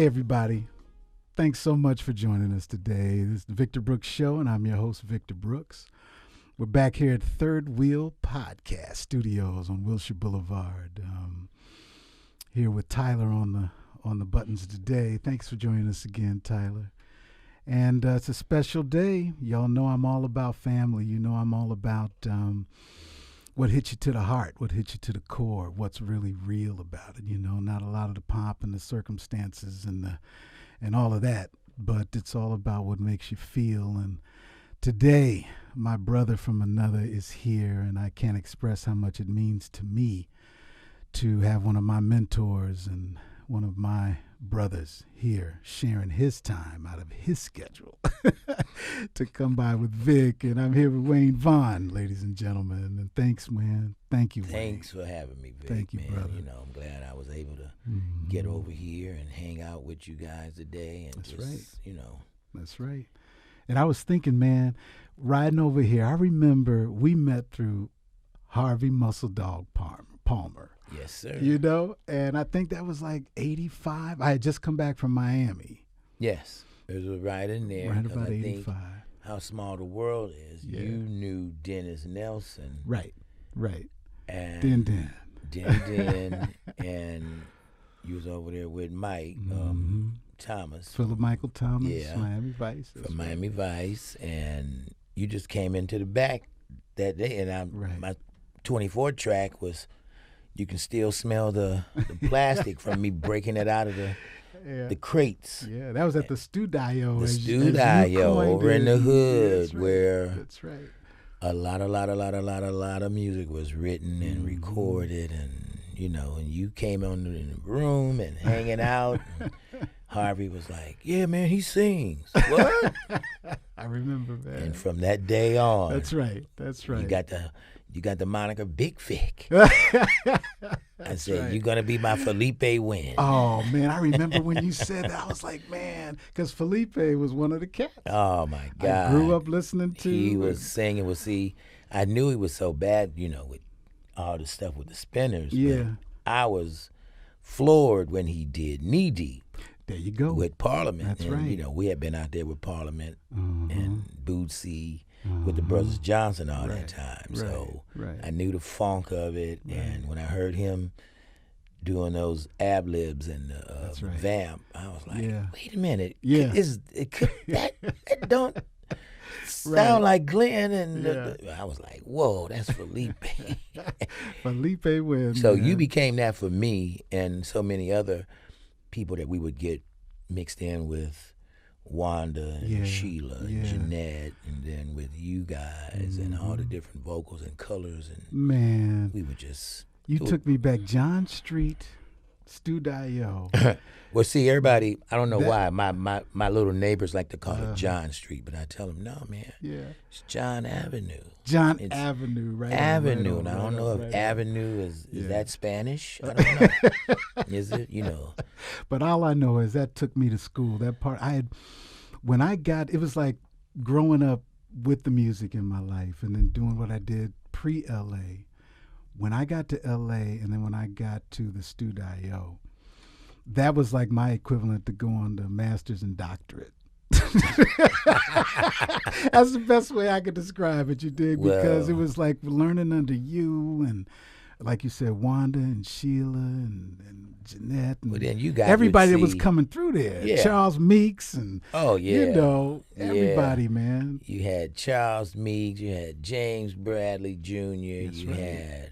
Hey, everybody. Thanks so much for joining us today. This is the Victor Brooks Show, and I'm your host, Victor Brooks. We're back here at Third Wheel Podcast Studios on Wilshire Boulevard. Here with Tyler on the buttons today. Thanks for joining us again, Tyler. And it's a special day. Y'all know I'm all about family. You know I'm all about what hits you to the heart, what hits you to the core, what's really real about it. You know, not a lot of the pomp and the circumstances and all of that, but it's all about what makes you feel. And today, my brother from another is here, and I can't express how much it means to me to have one of my mentors and one of my brothers here sharing his time out of his schedule to come by with Vic. And I'm here with Wayne Vaughn, ladies and gentlemen. And thanks, man. Thank you, Wayne. Thanks for having me, Vic. Thank you, man. brother. You know, I'm glad I was able to get over here and hang out with you guys today. And That's just, right. You know. That's right. And I was thinking, man, riding over here, I remember we met through Harvey Muscle Dog Palmer. Yes, sir. You know, and I think that was like 85. I had just come back from Miami. Yes. It was right in there. Right about I 85. Think how small the world is. Yeah. You knew Dennis Nelson. Right. And Den. and you was over there with Mike Thomas. Philip Michael Thomas, Yeah. Miami Vice. From Miami Vice. And you just came into the back that day. And my 24 track was, you can still smell the plastic from me breaking it out of the crates. Yeah, that was at the Studio. The Studio over in the hood. That's right. Where That's right. a lot of music was written and recorded, and you know, and you came in the room and hanging out. And Harvey was like, "Yeah, man, he sings." What? I remember, man. And from that day on, That's right. you got the moniker Big Vic. I said, right. "You're gonna be my Felipe Win." Oh man, I remember when you said that. I was like, man, because Felipe was one of the cats. Oh my God! I grew up listening to. He was singing. Well, see, I knew he was so bad, you know, with all the stuff with the spinners. Yeah. But I was floored when he did Knee Deep. There you go. With Parliament. That's and, right. You know, we had been out there with Parliament and Bootsy with the Brothers Johnson all that time. So I knew the funk of it. Right. And when I heard him doing those ad-libs and the vamp, I was like, wait a minute. Yeah. That don't sound like Glenn. And I was like, whoa, that's Felipe. Felipe wins. So you became that for me and so many other people that we would get mixed in with, Wanda and Sheila and Jeanette, and then with you guys and all the different vocals and colors, and man, we would just. You took me back John Street, Studio. Well, see, everybody, I don't know why my little neighbors like to call it John Street, but I tell them, no, man, it's John Avenue. It's Avenue, right? Avenue, and I don't know if Avenue is that Spanish. I don't know. Is it? You know. But all I know is that took me to school. That part it was like growing up with the music in my life and then doing what I did pre-LA. When I got to LA and then when I got to the Studio, that was like my equivalent to going to master's and doctorate. That's the best way I could describe it, you dig? Because it was like learning under you and, like you said, Wanda and Sheila and Jeanette and then you guys everybody that was coming through there. Yeah. Charles Meeks and you know, everybody, man. You had Charles Meeks, you had James Bradley Jr., That's you right. had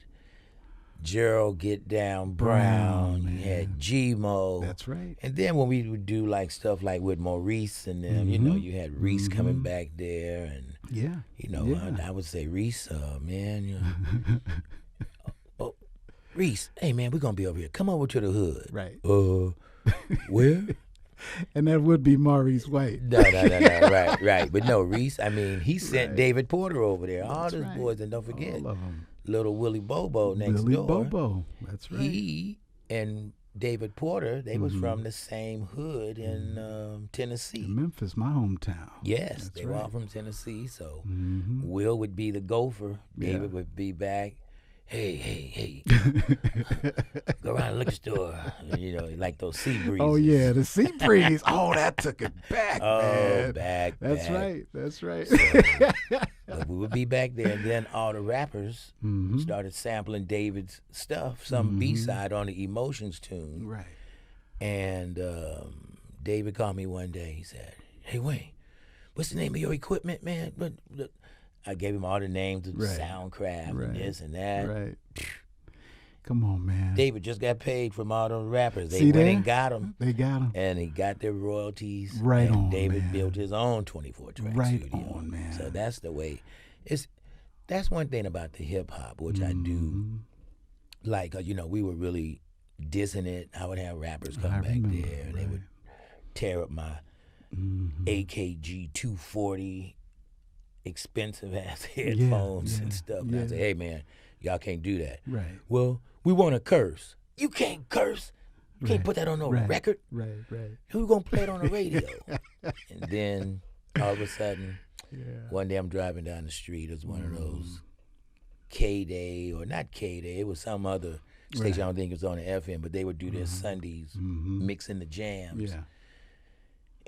Gerald Get Down Brown, you had G-Mo. That's right. And then when we would do like stuff like with Maurice and them, you know, you had Reese coming back there, and you know, I would say, Reese, man, you know, Reese, hey man, we're gonna be over here. Come over to the hood. Right. Where? And that would be Maurice White. No, right. But no, Reese, I mean, he sent David Porter over there. All those boys, and don't forget, all of them. Little Willie Bobo next Willie door. Bobo, that's right. He and David Porter, they was from the same hood in Tennessee. Memphis, my hometown. Yes, that's they were all from Tennessee. So Will would be the gopher. David would be back hey, go around the liquor store, like those sea breezes. Oh yeah, the sea breeze. Oh, that took it back, man. back. That's right. So, but we would be back there, and then all the rappers started sampling David's stuff, some B-side on the Emotions tune. Right. And David called me one day. He said, "Hey, Wayne, what's the name of your equipment, man?" But I gave him all the names of Soundcraft and this and that. Right. Come on, man. David just got paid from all those rappers. They went and got him. They got him. And he got their royalties. Right and on, David man. built his own 24-track right studio. On, man. So that's the way. That's one thing about the hip-hop, which I do like. We were really dissing it. I would have rappers come back there, and they would tear up my AKG 240 expensive ass headphones and stuff. And I say, hey man, y'all can't do that. Right. Well, we want to curse. You can't curse. You can't put that on no record. Right. Who's gonna play it on the radio? And then all of a sudden, one day I'm driving down the street. It was one of those K-Day, or not K-Day. It was some other station. I don't think it was on the FM, but they would do their Sundays mixing the jams. Yeah.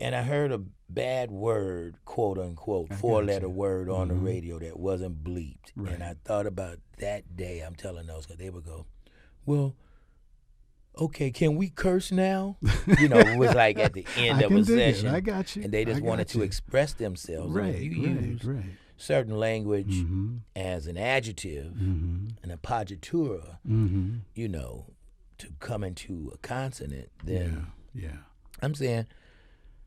And I heard a bad word, quote unquote, 4-letter word on the radio that wasn't bleeped. Right. And I thought about that day. I'm telling those, because they would go, well, okay, can we curse now? It was like at the end of a session. I got you. And they just wanted to express themselves. Right. And you use certain language as an adjective, an appoggiatura, to come into a consonant, then I'm saying,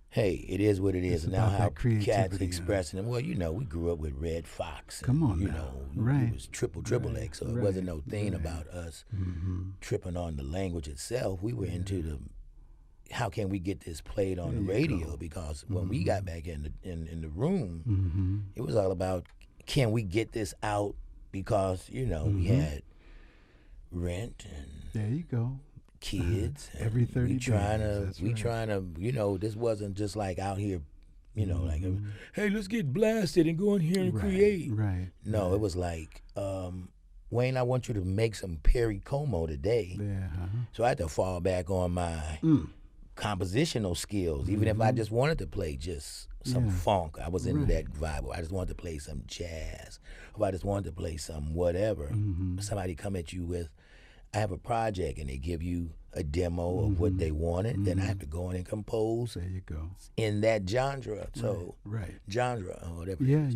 hey, it is what it is. And now how cats expressing them. Well, we grew up with Red Fox. And, Come on It was triple X, so it wasn't no thing about us tripping on the language itself. We were into the, how can we get this played on the radio? Because when we got back in the room, it was all about, can we get this out? Because, we had rent and there you go. Kids. Every 30 days. We trying to, this wasn't just like out here, like, hey, let's get blasted and go in here and create. Right. No, it was like, Wayne, I want you to make some Perry Como today. Yeah. So I had to fall back on my compositional skills, even if I just wanted to play just some funk. I was into that vibe. I just wanted to play some jazz, or I just wanted to play some whatever. Somebody come at you with, I have a project, and they give you a demo of what they wanted, then I have to go in and compose. There you go. In that genre. So genre or whatever. Yeah.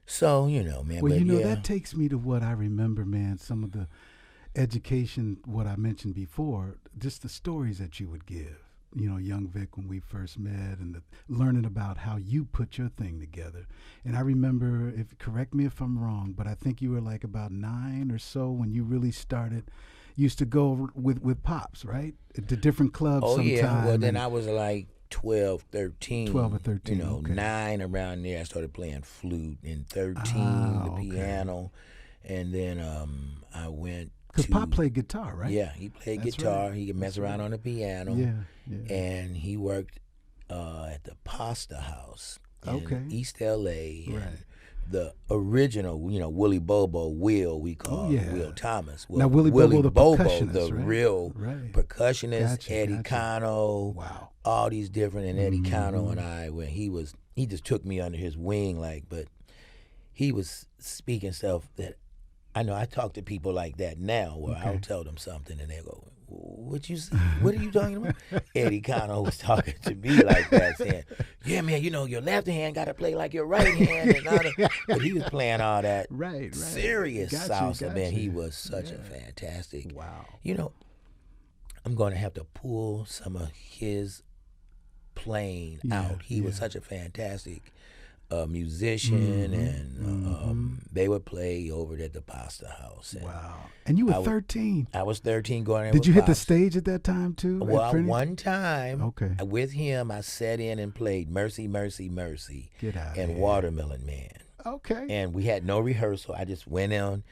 So, man. Well, that takes me to what I remember, man, some of the education, what I mentioned before, just the stories that you would give. Young Vic, when we first met, and learning about how you put your thing together. And I remember, correct me if I'm wrong, but I think you were like about 9 or so when you really started. Used to go with Pops, right? To different clubs sometime. Yeah. Well, then I was like 12, 13. 12 or 13, okay. 9 around there, I started playing flute. And 13, the piano. And then I went because Pop played guitar, right? Yeah, he played guitar. Right. He could mess around on the piano. Yeah. And he worked at the Pasta House in East L.A. Right. The original, Willie Bobo, we call Will Thomas. Now, Willie Bobo, the percussionist, the real percussionist, Eddie Cano. Wow. All these different, and Eddie Cano and I, when he just took me under his wing, but he was speaking stuff that, I know I talk to people like that now, where I'll tell them something and they go, what you say? What are you talking about? Eddie Cano was talking to me like that, saying, yeah, man, your left hand got to play like your right hand. And all that. But he was playing all that serious salsa, man. He was such a fantastic. Wow. I'm going to have to pull some of his playing out. He was such a fantastic musician, and they would play over at the Pasta House. And wow. And you were 13. I was 13 going in. Did you hit Pops. the stage at that time too? Well, one time with him, I sat in and played Mercy, Mercy, Mercy and Watermelon Man. Okay. And we had no rehearsal. I just went in.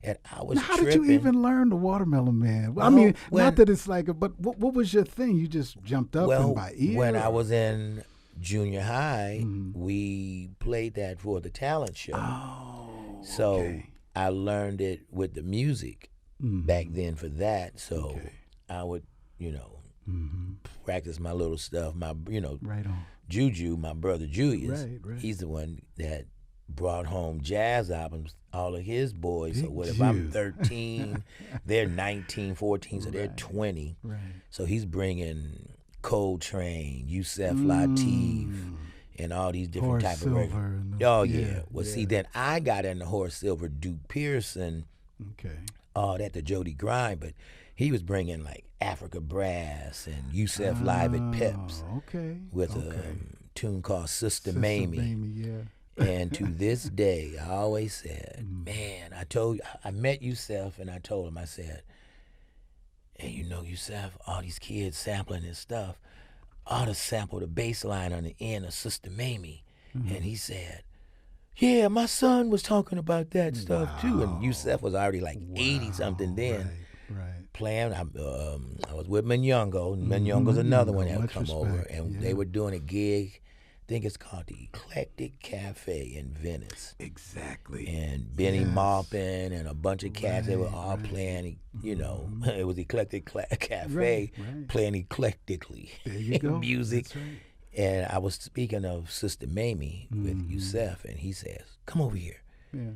And I was how tripping. did you even learn the Watermelon Man? Well, I mean, not that it's like, but what was your thing? You just jumped up and by ear? When I was in junior high, we played that for the talent show. Oh, so I learned it with the music back then for that. So I would, practice my little stuff. My, right on. Juju, my brother Julius, right. he's the one that brought home jazz albums, all of his boys. Big So what if Jew. I'm 13, they're 19, 14, so they're 20. Right. So he's bringing Coltrane, Yusef Lateef, and all these different Horace type of records. Silver. Oh yeah. Well, see, then I got into Horace Silver, Duke Pearson, all that, the Jody Grind, but he was bringing like Africa Brass and Yusef Live at Peps with a tune called Sister Mamie. And to this day, I always said, man, I met Yusef and I told him, I said, hey, Yusef, all these kids sampling his stuff, I ought to sample the bass line on the end of Sister Mamie. And he said, yeah, my son was talking about that stuff too. And Yusef was already like 80-something then. Right. Playing. I was with Menyongo. Menyongo's another one that would come over. And they were doing a gig. I think it's called the Eclectic Cafe in Venice. Exactly. And Benny Maupin and a bunch of cats, they were all playing, it was Eclectic Cafe, playing eclectically. There you go. Music. That's right. And I was speaking of Sister Mamie with Yusef, and he says, come over here. Yeah.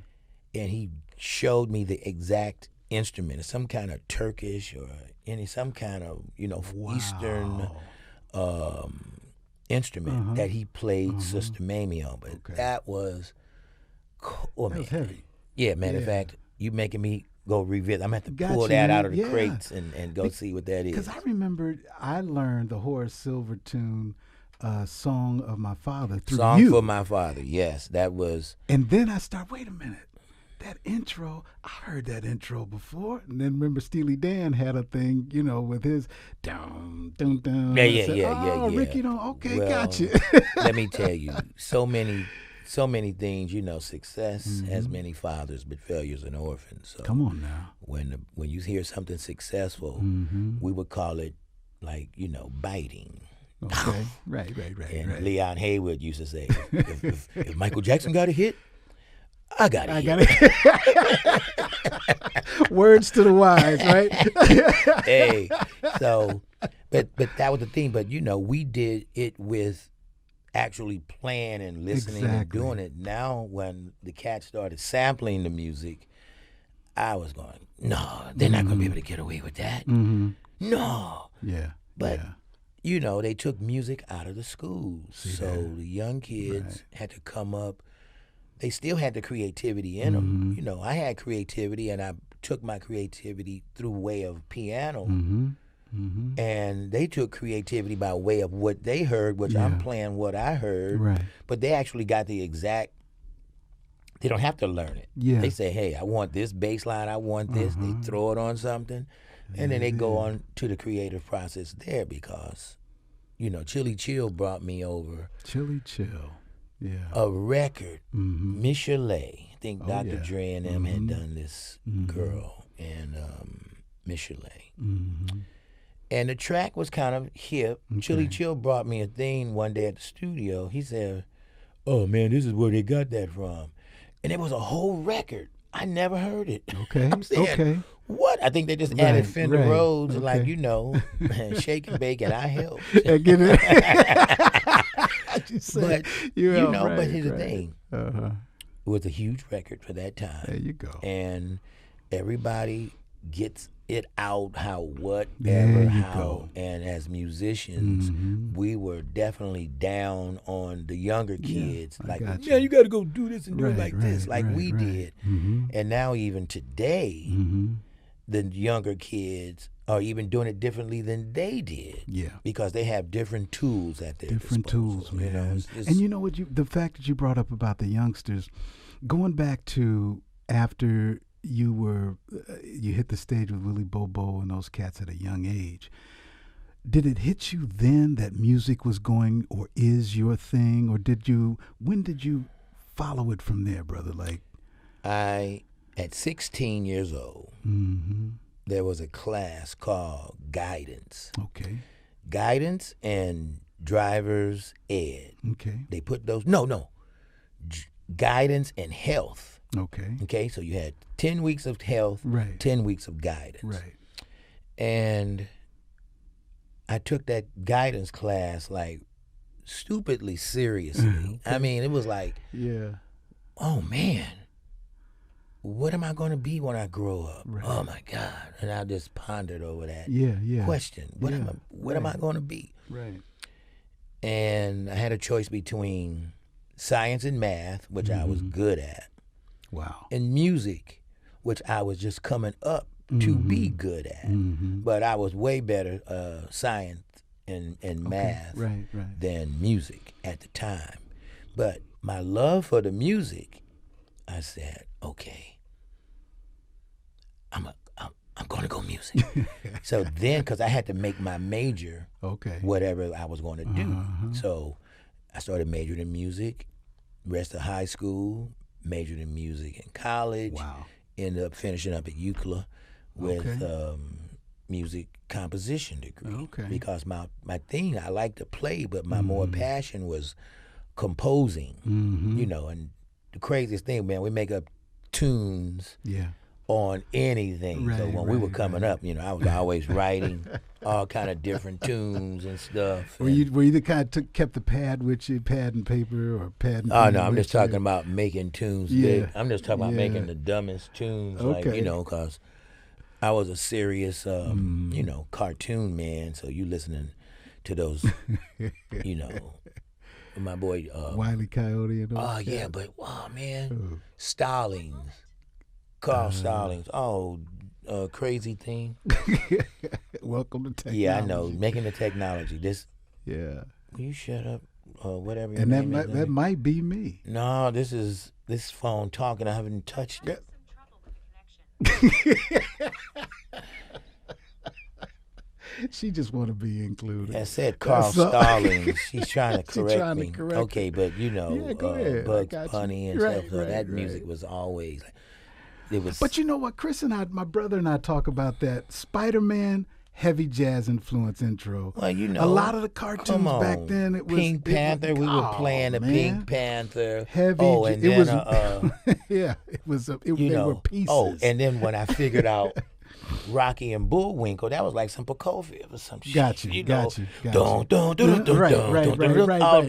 And he showed me the exact instrument. It's some kind of Turkish or some kind of, Eastern instrument that he played Sister Mamie on. But that was cool, man. That was heavy. Yeah, matter of fact, you making me go revisit. I'm going to have to pull that out of the crates and go see what that is. Because I remember I learned the Horace Silver tune, Song of My Father, through Song you. for My Father, yes. That was... And then I start, wait a minute. That intro, I heard that intro before. And then remember Steely Dan had a thing, with his dum, dum, dum. Yeah. Ricky, gotcha. Let me tell you, so many things, success has many fathers, but failure's an orphan. So come on now. When you hear something successful, we would call it like, biting. Okay, right. And Leon Haywood used to say, if Michael Jackson got a hit, I got it. Words to the wise, right? Hey, so, but that was the thing. But we did it with actually playing and listening and doing it. Now, when the cats started sampling the music, I was going, no, they're not going to be able to get away with that. No. Yeah. But they took music out of the schools, so the young kids had to come up. They still had the creativity in them. I had creativity, and I took my creativity through way of piano. And they took creativity by way of what they heard, which I'm playing what I heard. Right. But they actually got the exact, they don't have to learn it. Yeah. They say, hey, I want this bass line, I want this. They throw it on something, and then they go on to the creative process there because, Chili Chill brought me over. Chili Chill. Yeah. A record, Michelet. I think Dr. Dre and them had done this girl and Michelet. And the track was kind of hip. Chili Chill brought me a thing one day at the studio. He said, oh man, this is where they got that from. And it was a whole record. I never heard it. Okay. I'm saying, what? I think they just added Fender Rhodes, like, shake and bake, and I helped. Get it? But, but here's the thing. It was a huge record for that time. There you go. And everybody gets it out how. And as musicians, we were definitely down on the younger kids. You got to go do this and do it like this, like we did. And now even today, the younger kids are even doing it differently than they did. Yeah. Because they have different tools at their disposal. Tools, man. And you know what? The fact that you brought up about the youngsters, going back to after you hit the stage with Willie Bobo and those cats at a young age, did it hit you then that music was going or is your thing, or when did you follow it from there, brother? At 16 years old, there was a class called Guidance. Okay. Guidance and Driver's Ed. Okay. They put those, Guidance and Health. Okay. Okay, so you had 10 weeks of health, 10 weeks of guidance. Right. And I took that guidance class like stupidly seriously. I mean, it was like, oh man, what am I going to be when I grow up? Right. Oh my God. And I just pondered over that question. What am I going to be? Right. And I had a choice between science and math, which I was good at. Wow. And music, which I was just coming up to be good at. But I was way better science and math than music at the time. But my love for the music, I said, okay, I'm going to go music. So then, because I had to make my major whatever I was going to do. So I started majoring in music, rest of high school, majored in music in college. Wow. Ended up finishing up at UCLA with music composition degree. Because my thing, I like to play, but my more passion was composing. You know, and the craziest thing, man, we make up tunes on anything. So when we were coming up, you know, I was always writing all kind of different tunes and stuff. Were you the kind of kept the pad with you, pad and paper or pad and Oh, no, I'm just talking about making tunes big. I'm just talking about making the dumbest tunes, like, you know, because I was a serious, you know, cartoon man. So you listening to those, you know, my boy. Wile E. Coyote and all Oh, yeah, but, wow, man, Stallings. Carl Stallings. Oh, crazy thing. Welcome to technology. Yeah, I know. Making the technology. This. Yeah. Will you shut up? Whatever. And that might be me. No, this is this phone talking. I haven't touched it. She just want to be included. I said Carl Stallings. She's trying to correct me. Okay, but you know, Bugs Bunny and stuff. So that music was always. It was. But you know what, Chris and I, my brother and I, talk about that Spider-Man heavy jazz influence intro. Well, you know, a lot of the cartoons back then. It was Pink Panther. We were playing the Pink Panther. Heavy. Oh, and then yeah, it was. They were pieces. Oh, and then when I figured out Rocky and Bullwinkle, that was like some Prokofiev or some shit. Got you. All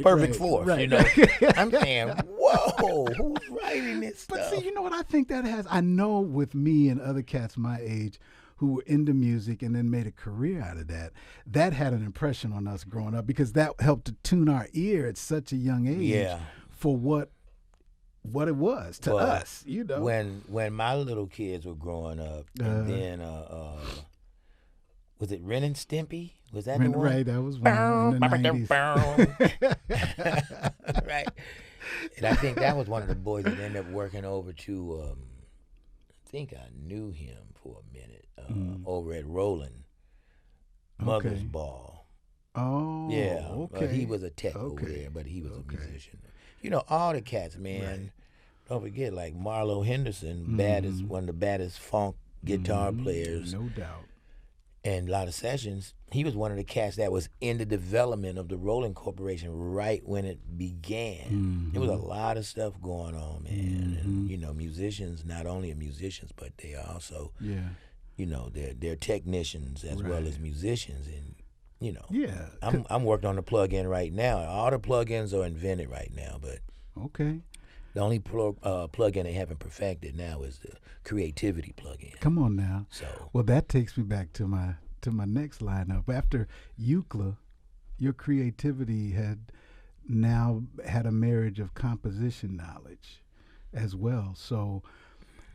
perfect fourth. You know, I'm saying, whoa, who's writing this stuff? But see, you know what I think that has? I know with me and other cats my age who were into music and then made a career out of that, that had an impression on us growing up because that helped to tune our ear at such a young age for what it was to us, you know. When my little kids were growing up, and then was it Ren and Stimpy? Was that the one? Right, that was one in the 90s. Right. And I think that was one of the boys that ended up working over to, I think I knew him for a minute, over at Roland Mother's Ball. Oh, yeah. okay. He was a tech over there, but he was a musician. You know, all the cats, man. Right. Don't forget, like Marlo Henderson, one of the baddest funk guitar players. No doubt. And a lot of sessions. He was one of the cats that was in the development of the Roland Corporation right when it began. There was a lot of stuff going on, man. And, you know, musicians, not only are musicians, but they are also, you know, they're technicians as well as musicians. And, you know, I'm working on the plug-in right now. All the plug-ins are invented right now, but the only plug-in they haven't perfected now is the creativity plug-in. Come on now. So, well, that takes me back to my next lineup. After UCLA, your creativity had now had a marriage of composition knowledge as well. So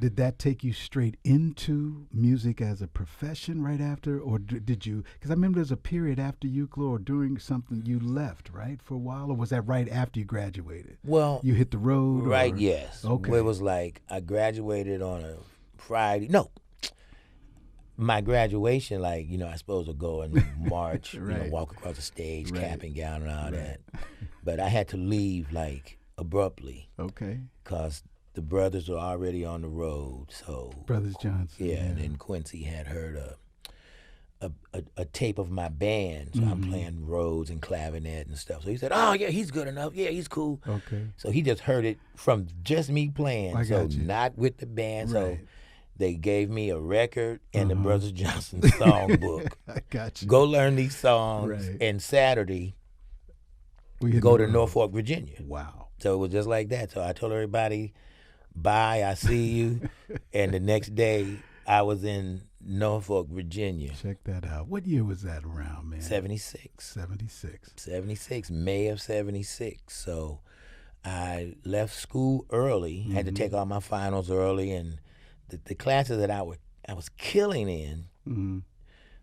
did that take you straight into music as a profession right after, or did you, because I remember there's a period after UCLA or during something you left, right, for a while, or was that right after you graduated? Well, you hit the road? Right, yes. Okay. It was like I graduated on a Friday. No. My graduation, like, you know, I supposed to go and march, you know, walk across the stage, cap and gown and all that. But I had to leave, like, abruptly. Okay. Because the brothers were already on the road, so. Brothers Johnson. Yeah, and then Quincy had heard a tape of my band. So I'm playing Rhodes and clarinet and stuff. So he said, "Oh yeah, he's good enough. Yeah, he's cool." Okay. So he just heard it from just me playing. So not with the band. Right. So they gave me a record and the Brothers Johnson songbook. I got you. Go learn these songs. Right. And Saturday, go to Norfolk, Virginia. Wow. So it was just like that. So I told everybody, bye, I see you. And the next day, I was in Norfolk, Virginia. Check that out. What year was that around, man? 76. 76. May of 76. So I left school early. Had to take all my finals early, and the classes that I was killing in.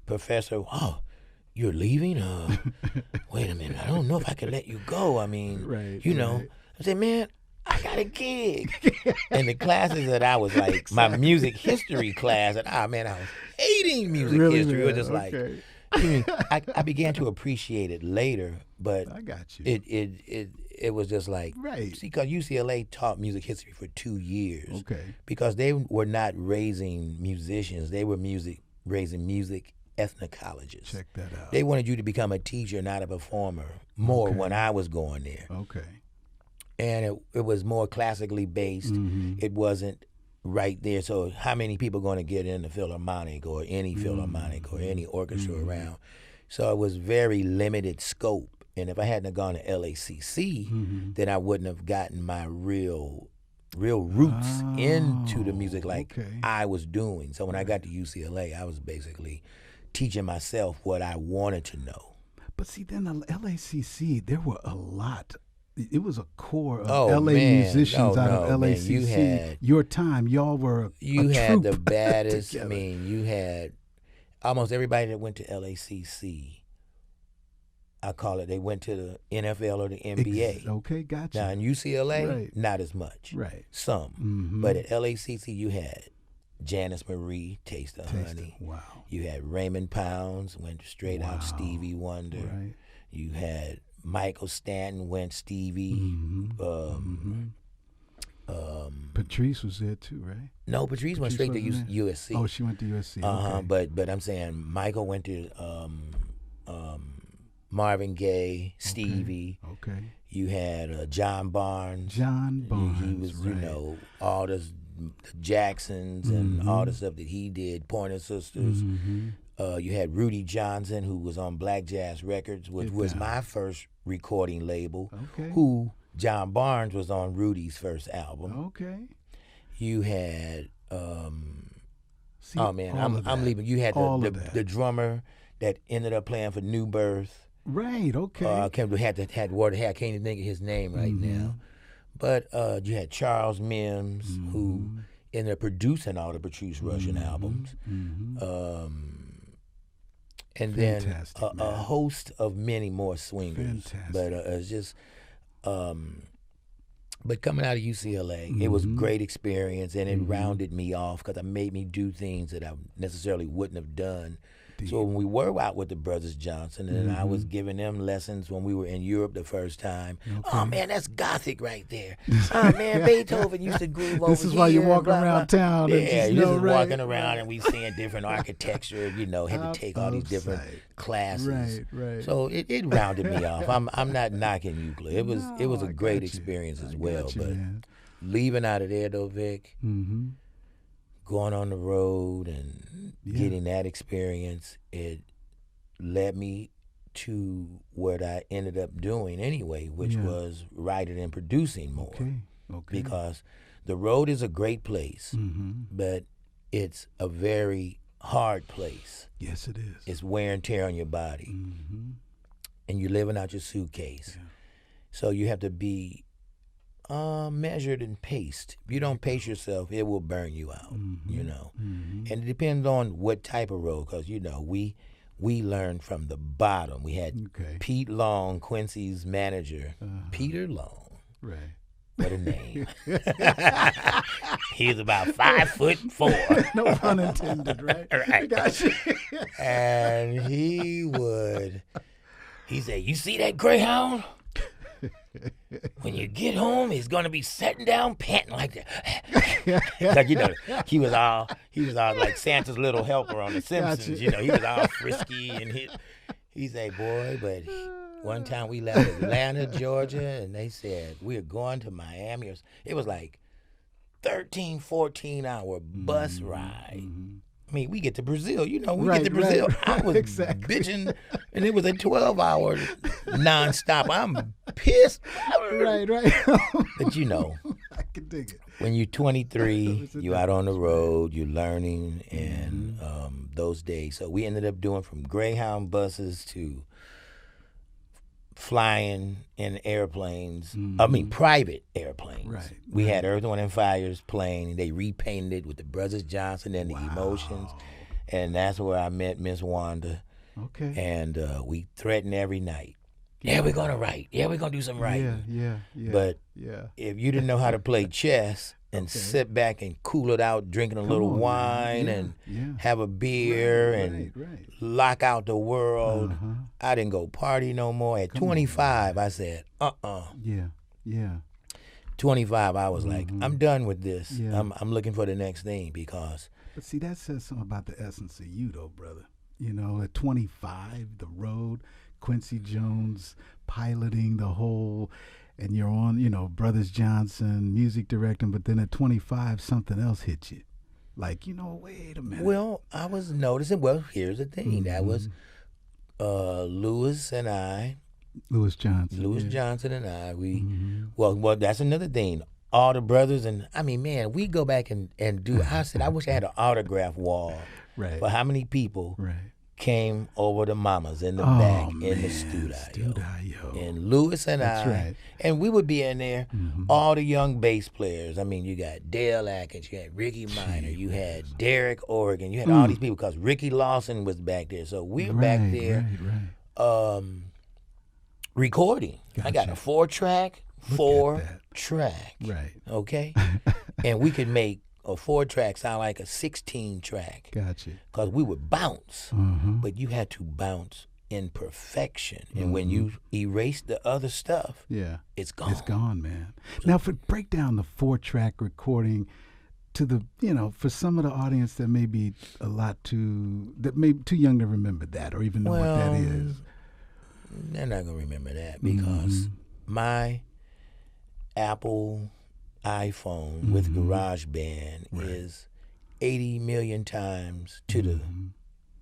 Professor, you're leaving? Wait a minute. I don't know if I can let you go. I mean, right. I said, man, I got a gig. And the classes that I was like, my music history class, and I was hating music history. Man, it was just like, I began to appreciate it later, but I got you. It was just like, right. See, because UCLA taught music history for 2 years. Okay. Because they were not raising musicians, they were raising music ethnologists. Check that out. They wanted you to become a teacher, not a performer, more when I was going there. Okay. And it was more classically based. It wasn't right there. So how many people going to get in the Philharmonic or any Philharmonic or any orchestra around? So it was very limited scope. And if I hadn't gone to LACC, then I wouldn't have gotten my real roots into the music like I was doing. So when I got to UCLA, I was basically teaching myself what I wanted to know. But see, then the LACC, there were a lot. It was a core of LA musicians out of LACC. Man, you had, your time, y'all were you a had troupe the baddest. together. I mean, you had almost everybody that went to LACC. I call it. They went to the NFL or the NBA. Okay, gotcha. Now in UCLA, not as much. Right. Some, but at LACC you had Janice Marie, Taste of Honey. Wow. You had Raymond Pounds, went straight out Stevie Wonder. Right. You had Michael Stanton, went Stevie. Patrice was there too, right? No, Patrice went straight to USC. Oh, she went to USC. Okay. But I'm saying Michael went to Marvin Gaye, Stevie. Okay. You had John Barnes. He was, right. All the Jacksons and all the stuff that he did, Pointer Sisters. You had Rudy Johnson, who was on Black Jazz Records, which was my first recording label. Okay. Who John Barnes was on Rudy's first album. Okay. You had I'm leaving. You had the drummer that ended up playing for New Birth. Right. Okay. I can't even think of his name right now. But you had Charles Mims, who ended up producing all the Patrice Rushen albums. And fantastic, then a host of many more swingers. Fantastic. But it's just, but coming out of UCLA, it was a great experience, and it rounded me off because it made me do things that I necessarily wouldn't have done. So when we were out with the Brothers Johnson, and I was giving them lessons when we were in Europe the first time. Oh man, that's Gothic right there. Oh man, Beethoven used to groove over here. This is why you're walking around town. Yeah, you're just walking around, and we seeing different architecture. Had to take all these different classes. Right. So it rounded me off. I'm not knocking Euclid. It was a great experience as well. But leaving out of there though, Vic. Going on the road and getting that experience, it led me to what I ended up doing anyway, which was writing and producing more. Okay. Because the road is a great place, but it's a very hard place. Yes, it is. It's wear and tear on your body. And you're living out your suitcase. Yeah. So you have to be measured and paced. If you don't pace yourself, it will burn you out, And it depends on what type of road, because, we learned from the bottom. We had Pete Long, Quincy's manager, Peter Long. Right. What a name. He was about 5'4". No pun intended, right? Right. Gotcha. And he said, "You see that Greyhound? when you get home, he's gonna be sitting down panting like that. Like, you know, he was all like Santa's little helper on The Simpsons. Gotcha. You know, he was all frisky and he said, boy, but one time we left Atlanta, Georgia, and they said we're going to Miami. It was like 13, 14-hour bus ride. I mean, we get to Brazil. You know, we get to Brazil. I was bitching, and it was a 12-hour nonstop. I'm pissed. Right. But, you know, I can dig it. When you're 23, you're out on the road, you're learning, and those days. So we ended up doing from Greyhound buses to flying in airplanes. I mean, private airplanes. Right. We had Earth, Wind and Fire's plane, and they repainted it with the Brothers Johnson and the Emotions. And that's where I met Miss Wanda. Okay. And we threatened every night. Yeah, we're going to write. Yeah, we're going to do some writing. Yeah. But if you didn't know how to play chess and sit back and cool it out, drinking a little wine and have a beer and lock out the world, I didn't go party no more. At 25, I said, Yeah. 25, I was like, I'm done with this. I'm looking for the next thing because. But see, that says something about the essence of you, though, brother. You know, at 25, the road, Quincy Jones piloting the whole, and you're on, you know, Brothers Johnson, music directing, but then at 25, something else hit you. Like, you know, wait a minute. Well, I was noticing, here's the thing. That was Louis Johnson and I, well, that's another thing. All the brothers, and I mean, man, we go back and do, I said, I wish I had an autograph wall for how many people came over to Mama's in the back in the studio. And Louis and I, and we would be in there, all the young bass players. I mean, you got Dale Atkins, you had Ricky Minor, you had Derek Oregon, you had all these people because Ricky Lawson was back there. So we were back there recording. Gotcha. I got a 4-track. Okay? And we could make a 4-track sound like a 16-track. Gotcha. Because we would bounce, but you had to bounce in perfection. And when you erase the other stuff, it's gone. It's gone, man. Now, break down the 4-track recording to the, you know, for some of the audience that may be too young to remember that or even know what that is. They're not going to remember that because my Apple iPhone with GarageBand is 80 million times to the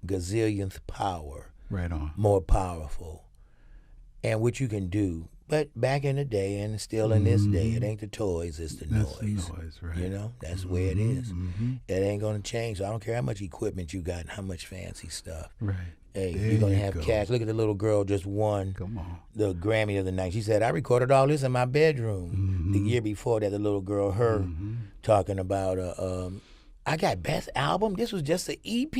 gazillionth power. Right on. More powerful. And what you can do. But back in the day and still in this day, it ain't the toys, it's the noise. The noise, right. You know, that's the way it is. It ain't going to change. So I don't care how much equipment you got and how much fancy stuff. Right. Hey, you're going to have cash. Look at the little girl just won the Grammy of the night. She said, I recorded all this in my bedroom. The year before that, the little girl, talking about, I got best album. This was just an EP.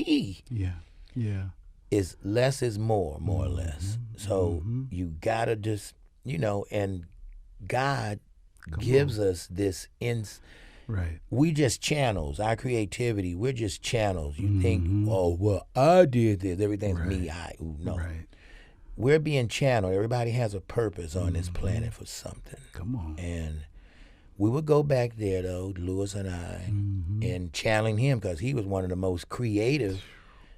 Yeah. It's less is more or less. So you got to just, you know, and God gives us this Right. We just channels. Our creativity, we're just channels. You think, oh, well, I did this. Everything's me, no. Right. We're being channeled. Everybody has a purpose on this planet for something. Come on. And we would go back there, though, Louis and I, and channeling him because he was one of the most creative,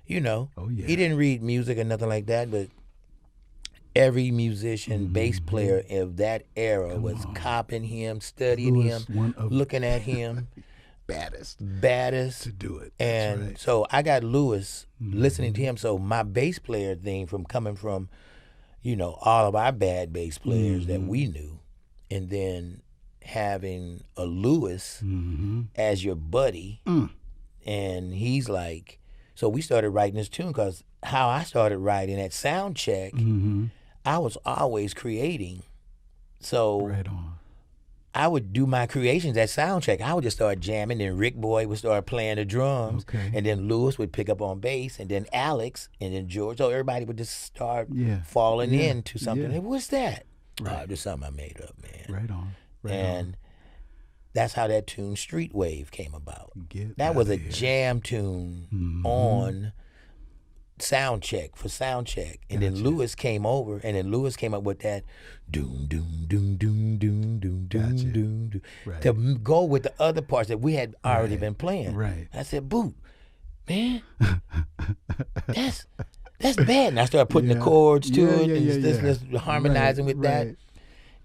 you know. Oh, yeah. He didn't read music or nothing like that, but every musician, bass player of that era was copying him, studying him, looking at him. Baddest to do it. And so I got Louis listening to him. So my bass player thing from coming from, you know, all of our bad bass players that we knew, and then having a Louis as your buddy, and he's like, so we started writing this tune because how I started writing at sound check, I was always creating. So right on. I would do my creations at sound check. I would just start jamming, then Rick Boy would start playing the drums, and then Louis would pick up on bass, and then Alex, and then George. So everybody would just start falling into something. Hey, what's that? Right. Just something I made up, man. Right on. And that's how that tune Street Wave came about. That was a jam tune on sound check. And then Lewis came over, and then Lewis came up with that doom doom doom doom doom doom doom doom to go with the other parts that we had already been playing. Right. I said, Boot, man, that's bad. And I started putting the chords to it and just harmonizing with that.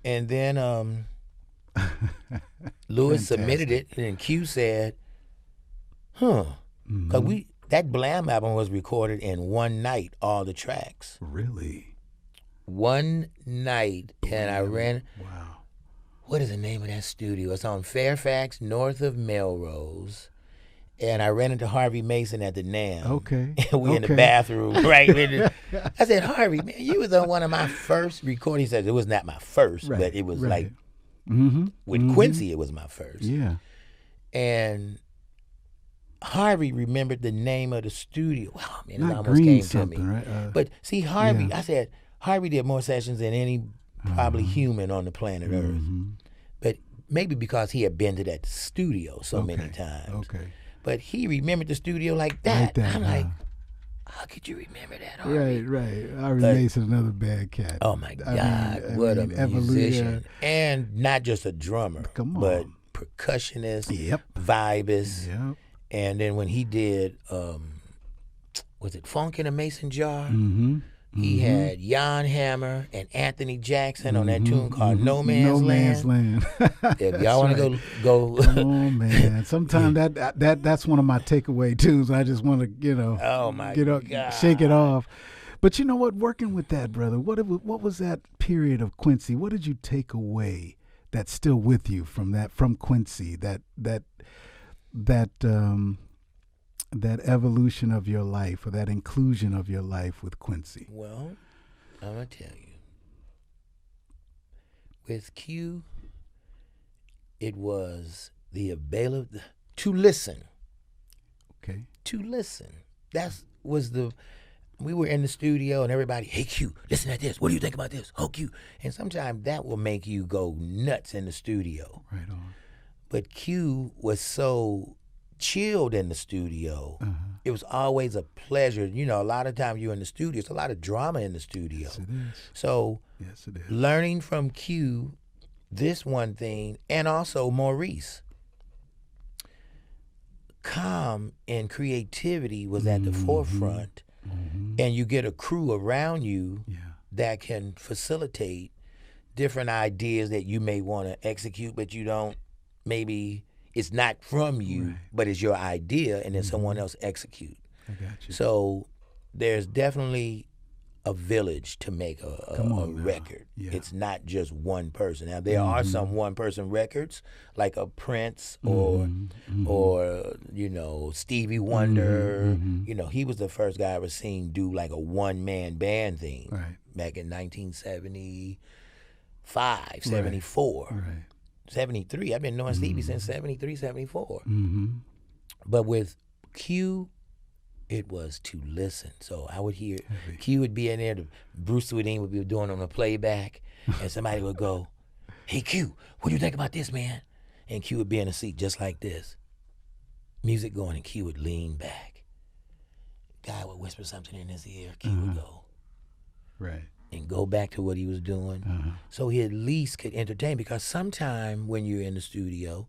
And then Lewis submitted it, and then Q said, because that Blam album was recorded in one night, all the tracks. Really? One night, and I ran. Wow. What is the name of that studio? It's on Fairfax, north of Melrose. And I ran into Harvey Mason at the NAMM. Okay. And we in the bathroom, right? I said, Harvey, man, you was on one of my first recordings. He said, it was not my first, but it was like, with Quincy, it was my first. Yeah. And Harvey remembered the name of the studio. Wow, man, Not it almost came to me. Right? But see, Harvey, I said, Harvey did more sessions than any probably human on the planet Earth. But maybe because he had been to that studio so many times. Okay. But he remembered the studio like that. I'm like, how could you remember that, Harvey? Right. Harvey Mason's another bad cat. Oh, my God. What a musician. And not just a drummer, but percussionist, vibist. Yep. And then when he did, was it Funk in a Mason Jar? He had Jan Hammer and Anthony Jackson on that tune called No Man's Land. If y'all want to go. Come on, man. Sometimes that's one of my takeaway tunes. I just want to, God, shake it off. But you know what? Working with that, brother, what was that period of Quincy? What did you take away that's still with you from Quincy? That evolution of your life, or that inclusion of your life with Quincy? Well, I'm going to tell you. With Q, it was the ability to listen. Okay. To listen. We were in the studio and everybody, hey Q, listen to this. What do you think about this? Oh, Q. And sometimes that will make you go nuts in the studio. Right on. But Q was so chilled in the studio. It was always a pleasure. You know, a lot of times you're in the studio, it's a lot of drama in the studio. Yes, it is. So yes, it is. Learning from Q, this one thing, and also Maurice, calm and creativity was at the forefront, and you get a crew around you that can facilitate different ideas that you may want to execute, but you don't, maybe it's not from you, but it's your idea, and then someone else execute. I got you. So there's definitely a village to make a record. Yeah. It's not just one person. Now there are some one-person records, like a Prince or Stevie Wonder. You know, he was the first guy I ever seen do like a one-man band thing back in 1975, 74. Right. 73. I've been knowing Stevie since 73, 74. But with Q, it was to listen. So I would hear Q would be in there, Bruce Swedin would be doing on the playback, and somebody would go, hey Q, what do you think about this, man? And Q would be in a seat just like this. Music going, and Q would lean back. Guy would whisper something in his ear, Q would go. Right. And go back to what he was doing, so he at least could entertain. Because sometime when you're in the studio,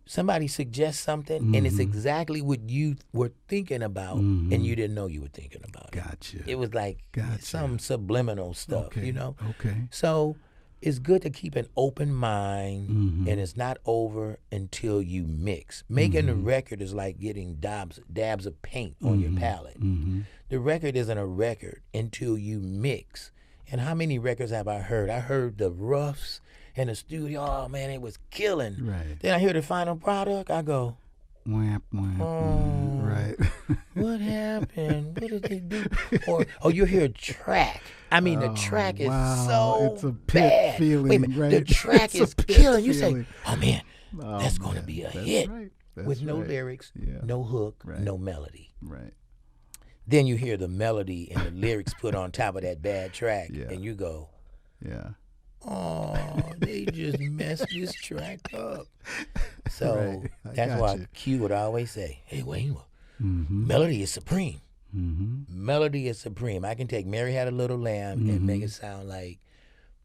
somebody suggests something, and it's exactly what you were thinking about, and you didn't know you were thinking about it. Gotcha. It was like some subliminal stuff, you know? Okay. So it's good to keep an open mind, and it's not over until you mix. Making a record is like getting dabs of paint on your palette. The record isn't a record until you mix. And how many records have I heard? I heard the roughs in the studio. Oh, man, it was killing. Right. Then I hear the final product. I go, whamp, whamp, right. What happened? What did they do? Or you hear a track. I mean, the track is so it's a pit bad. feeling, Wait a minute, right? the track is killing. You say, feeling. oh, man, that's going to be a hit. Right. With no lyrics, no hook, no melody. Right. Then you hear the melody and the lyrics put on top of that bad track, and you go, oh, they just messed this track up. So that's why Q would always say, hey, Wayne, melody is supreme. Melody is supreme. I can take Mary Had a Little Lamb and make it sound like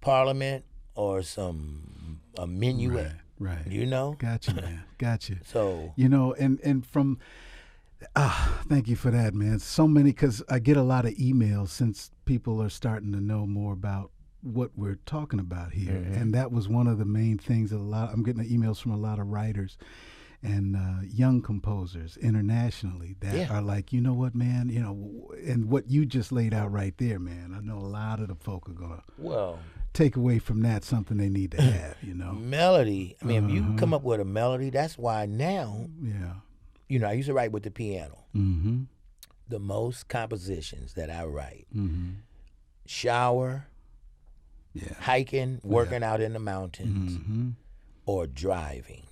Parliament or a minuet. Right. You know? Gotcha, man. Gotcha. So, you know, and from, thank you for that, man. So many, because I get a lot of emails since people are starting to know more about what we're talking about here. And that was one of the main things that I'm getting emails from a lot of writers and young composers internationally that are like, you know what, man, you know, and what you just laid out right there, man. I know a lot of the folk are going to take away from that something they need to have, you know. Melody, I mean, if you come up with a melody, that's why now, you know, I used to write with the piano. The most compositions that I write, shower, hiking, working out in the mountains, or driving.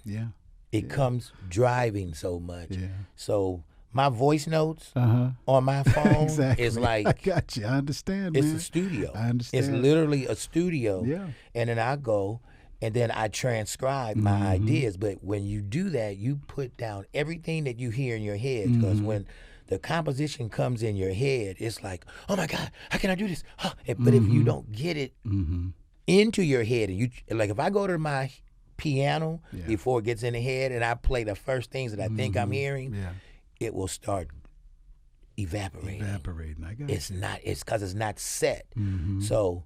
It comes driving so much. So my voice notes on my phone is like, I got you. I understand, it's man. a studio. I understand. It's literally a studio. And then I go and then I transcribe my ideas. But when you do that, you put down everything that you hear in your head, because when the composition comes in your head, it's like, oh my God, how can I do this? But if you don't get it into your head, and you, like, if I go to my piano before it gets in the head and I play the first things that I think I'm hearing, it will start evaporating. I got it's because it's not set. So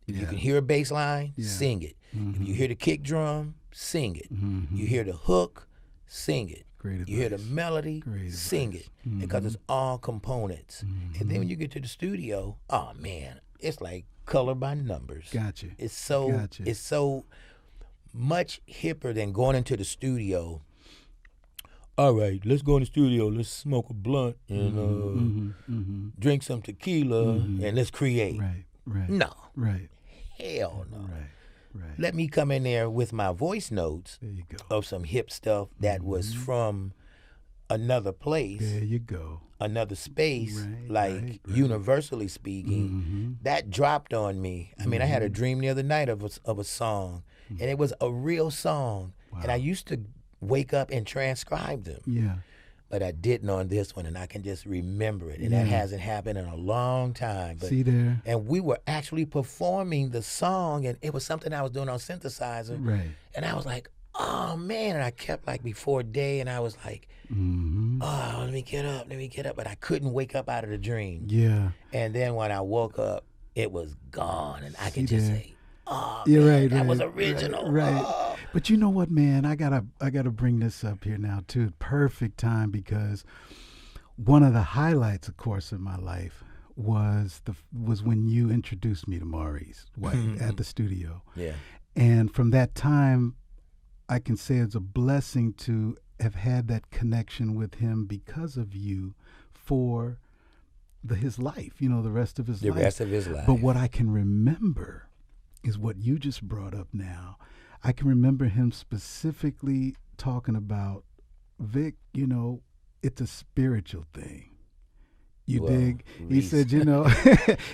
if you can hear a bass line, sing it. If you hear the kick drum, sing it. You hear the hook, sing it. You hear the melody, sing it. Because it's all components. And then when you get to the studio, oh man, it's like color by numbers. Gotcha. It's so much hipper than going into the studio. All right, let's go in the studio. Let's smoke a blunt and drink some tequila and let's create. Right. No. Right. Hell no. Right. Let me come in there with my voice notes There you go. of some hip stuff that was from another place. There you go. Another space, universally speaking, that dropped on me. I mean, I had a dream the other night of a song, and it was a real song. And I used to wake up and transcribe them. But I didn't on this one, and I can just remember it. And that hasn't happened in a long time. But, see there? And we were actually performing the song, and it was something I was doing on synthesizer. And I was like, oh, man. And I kept, like, before day, and I was like, oh, let me get up. But I couldn't wake up out of the dream. And then when I woke up, it was gone. And I could just say, oh, man, that was original. Oh. But you know what, man? I gotta bring this up here now, too. Perfect time, because one of the highlights, of course, of my life was when you introduced me to Maurice White at the studio. And from that time, I can say it's a blessing to have had that connection with him because of you for his life, you know, the rest of his life. The rest of his life. But what I can remember is what you just brought up now. I can remember him specifically talking about, Vic, you know, it's a spiritual thing. You dig? He said, you know,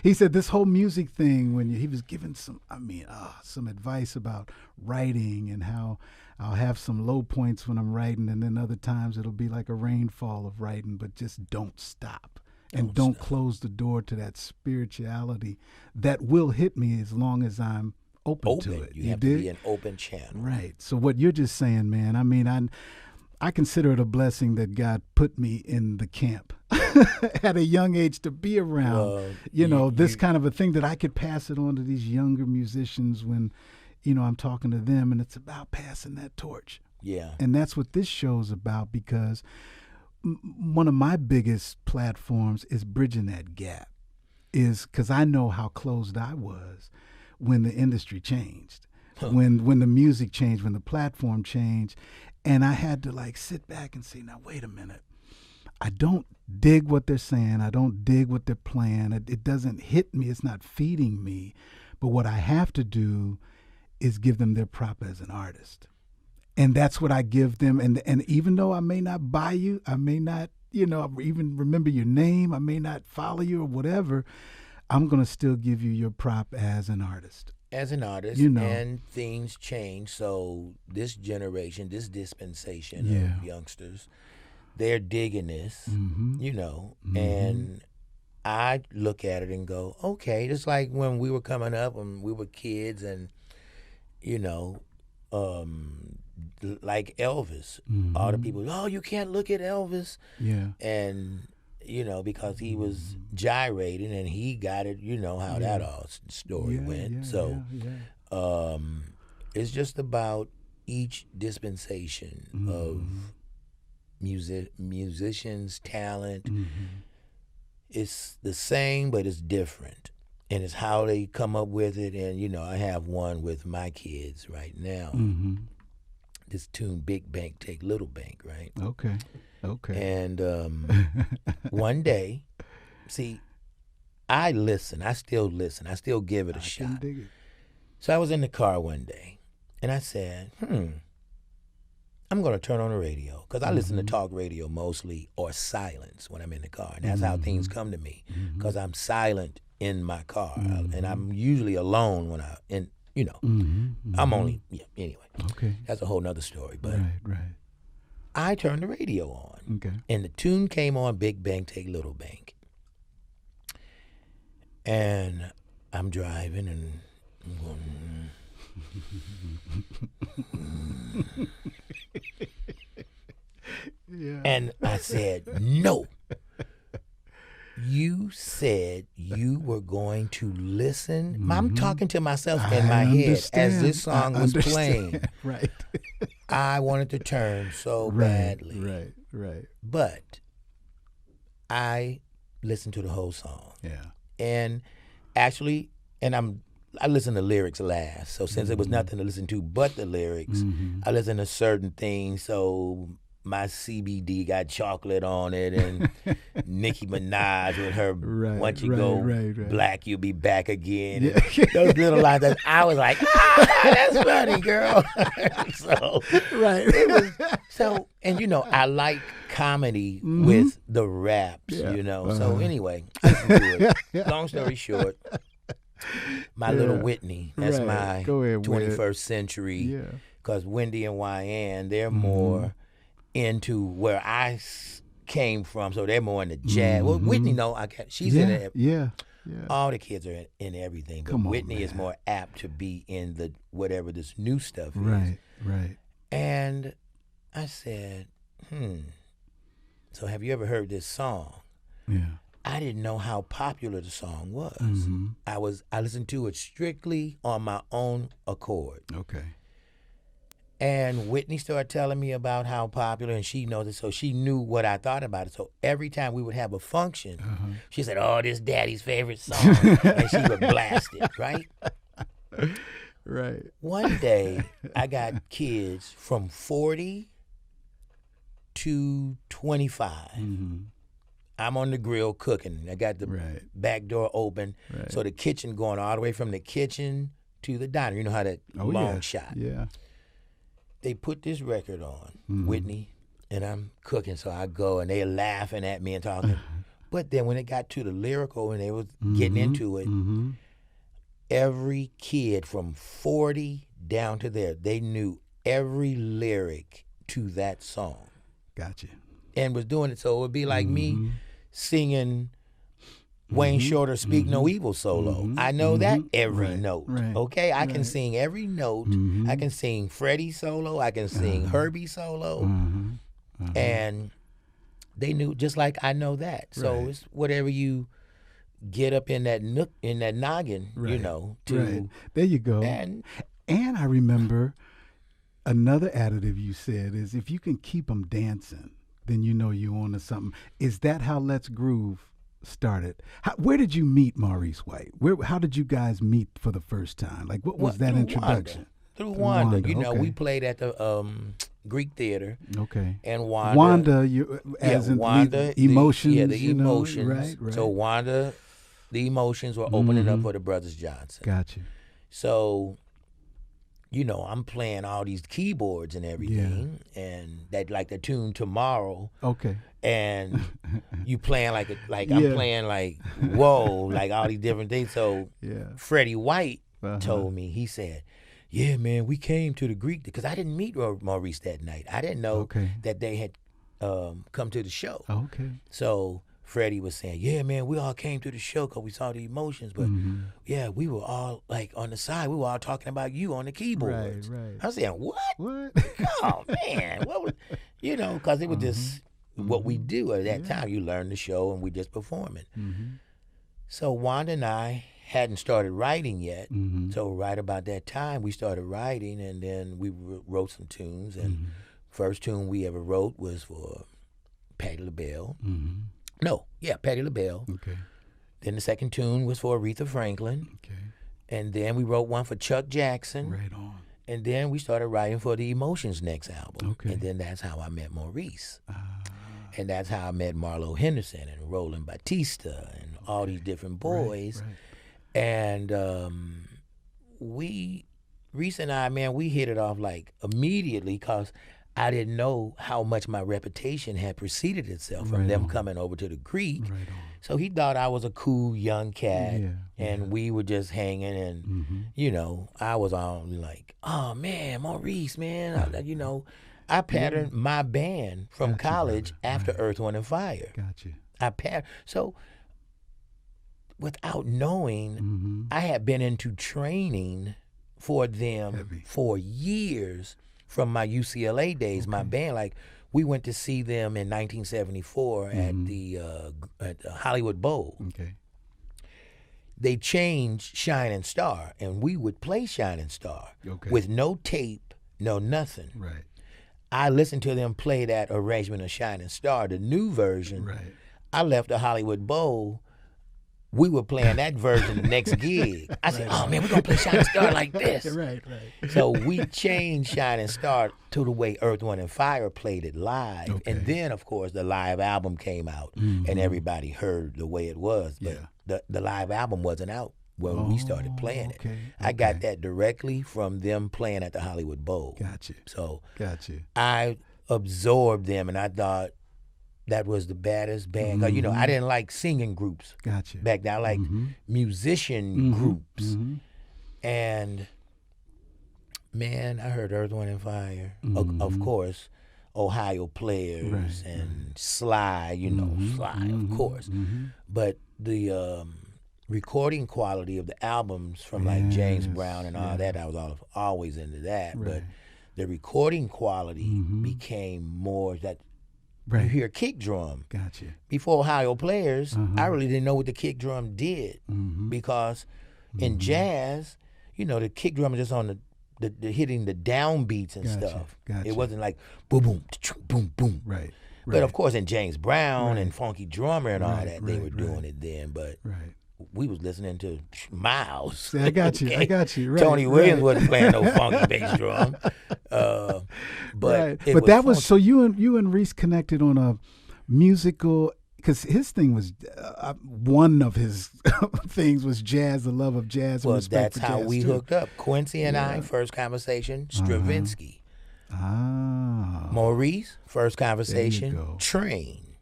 he said this whole music thing, when he was giving some advice about writing and how I'll have some low points when I'm writing, and then other times it'll be like a rainfall of writing, but just don't stop. And don't close the door to that spirituality that will hit me as long as I'm open to it. You have to be an open channel. Right. So what you're just saying, man, I mean, I consider it a blessing that God put me in the camp at a young age to be around, this kind of a thing, that I could pass it on to these younger musicians when, you know, I'm talking to them, and it's about passing that torch. And that's what this show's about, because one of my biggest platforms is bridging that gap, is because I know how closed I was when the industry changed, when the music changed, when the platform changed. And I had to like sit back and say, now, wait a minute. I don't dig what they're saying. I don't dig what they're playing. It doesn't hit me. It's not feeding me. But what I have to do is give them their prop as an artist. And that's what I give them. And even though I may not buy you, I may not, even remember your name, I may not follow you or whatever, I'm going to still give you your prop as an artist. As an artist, and things change. So this generation, this dispensation of youngsters, they're digging this, and I look at it and go, okay, just like when we were coming up and we were kids and, like Elvis, all the people, oh, you can't look at Elvis. Yeah. And, because he was gyrating and he got it, how that all story went. It's just about each dispensation of musicians' talent. It's the same, but it's different. And it's how they come up with it. And, I have one with my kids right now. This tune, Big Bank, Take Little Bank, right? Okay. And one day, see, I listen. I still listen. I still give it a shot. Can dig it. So I was in the car one day, and I said, I'm going to turn on the radio, because I listen to talk radio mostly, or silence when I'm in the car. And that's how things come to me, because I'm silent in my car. And I'm usually alone when I'm only, anyway. Okay. That's a whole nother story. But right. I turned the radio on. Okay. And the tune came on, Big Bank, Take Little Bank. And I'm driving and I'm going, yeah. And I said, no. You said you were going to listen. I'm talking to myself in my head as this song was playing. Right. I wanted to turn so badly. Right. But I listened to the whole song. Yeah. And actually, I listened to lyrics last. So since there was nothing to listen to but the lyrics, I listened to certain things. So my CBD got chocolate on it, and Nicki Minaj with her, once you go black, you'll be back again. Yeah. Those little lines, that I was like, that's funny, girl. And I like comedy with the raps, So anyway, I listened to it. Long story short, my little Whitney, that's my 21st century, because Wendy and YN, they're more into where I came from, so they're more in the jazz. Well, Whitney, she's in it. Yeah. All the kids are in everything, but Whitney is more apt to be in the whatever this new stuff is. Right. And I said, so have you ever heard this song? Yeah. I didn't know how popular the song was. I listened to it strictly on my own accord. Okay. And Whitney started telling me about how popular, and she knows it, so she knew what I thought about it. So every time we would have a function, she said, oh, this daddy's favorite song, and she would blast it, right? Right. One day, I got kids from 40 to 25. I'm on the grill cooking. I got the back door open, so the kitchen going all the way from the kitchen to the diner. You know how that long shot. Yeah. They put this record on, Whitney, and I'm cooking, so I go, and they're laughing at me and talking. But then when it got to the lyrical and they was getting into it, every kid from 40 down to there, they knew every lyric to that song. Gotcha. And was doing it, so it would be like me singing Wayne Shorter Speak No Evil solo. I know that every note. Okay, I can sing every note. I can sing Freddie solo. I can sing Herbie solo. And they knew just like I know that. So it's whatever you get up in that nook, in that noggin, to there you go. And I remember another additive you said is if you can keep them dancing, then you know you're on to something. Is that how Let's Groove started? Where did you meet Maurice White? How did you guys meet for the first time? Like, what was that introduction? Through Wanda. We played at the Greek Theater. Okay. And Wanda. Wanda, Emotions. The Emotions. Right. So Wanda, the Emotions were opening up for the Brothers Johnson. Gotcha. So, I'm playing all these keyboards and everything, and that like the tune Tomorrow. Okay. And you playing I'm playing like whoa, like all these different things. So Freddie White told me, he said, yeah, man, we came to the Greek, because I didn't meet Maurice that night. I didn't know that they had come to the show. Okay. So Freddie was saying, yeah, man, we all came to the show because we saw the Emotions, but yeah, we were all like on the side. We were all talking about you on the keyboards. Right. I was saying, what? Oh man, what was, because it was just what we do at that time. You learn the show and we just perform it. So Wanda and I hadn't started writing yet. So right about that time, we started writing, and then we wrote some tunes. And first tune we ever wrote was for Patti LaBelle. Patti LaBelle. Okay. Then the second tune was for Aretha Franklin. Okay. And then we wrote one for Chuck Jackson. Right on. And then we started writing for the Emotions next album. Okay. And then that's how I met Maurice. And that's how I met Marlo Henderson and Roland Batista and all these different boys. Right. And Reese and I, man, we hit it off like immediately because I didn't know how much my reputation had preceded itself from them coming over to the Creek. Right on. So he thought I was a cool young cat, and we were just hanging, and I was on like, oh man, Maurice, man, I patterned my band from college after Earth, Wind and Fire. Gotcha. So without knowing, I had been into training for them for years. From my UCLA days, my band, like we went to see them in 1974 at the Hollywood Bowl. Okay. They changed Shining Star, and we would play Shining Star with no tape, no nothing. Right. I listened to them play that arrangement of Shining Star, the new version. Right. I left the Hollywood Bowl. We were playing that version the next gig. I said, oh, man, we're going to play Shining Star like this. Right. So we changed Shining Star to the way Earth, Wind, and Fire played it live. Okay. And then, of course, the live album came out, and everybody heard the way it was. But the live album wasn't out when we started playing it. I got that directly from them playing at the Hollywood Bowl. Gotcha. So I absorbed them, and I thought, that was the baddest band. 'Cause, I didn't like singing groups back then. I liked musician groups. And, man, I heard Earth, Wind, and Fire. Of course, Ohio Players and Sly, Sly, of course. But the recording quality of the albums from, like, James Brown and all that, I was always into that. But the recording quality became more that... You hear kick drum. Gotcha. Before Ohio Players, I really didn't know what the kick drum did because in jazz, the kick drum is just on the hitting the downbeats and stuff. Gotcha. It wasn't like boom, boom, boom, boom. Right. But of course, in James Brown and Funky Drummer and all that, they were doing it then. But we was listening to Miles. See, I got you. I got you. Right, Tony Williams wasn't playing no funky bass drum. But that was so you and Reese connected on a musical, because his thing was one of his things was jazz, the love of jazz. Well, and respect that's for how jazz we too. hooked up. Quincy and I, first conversation, Stravinsky. Maurice, first conversation, Train.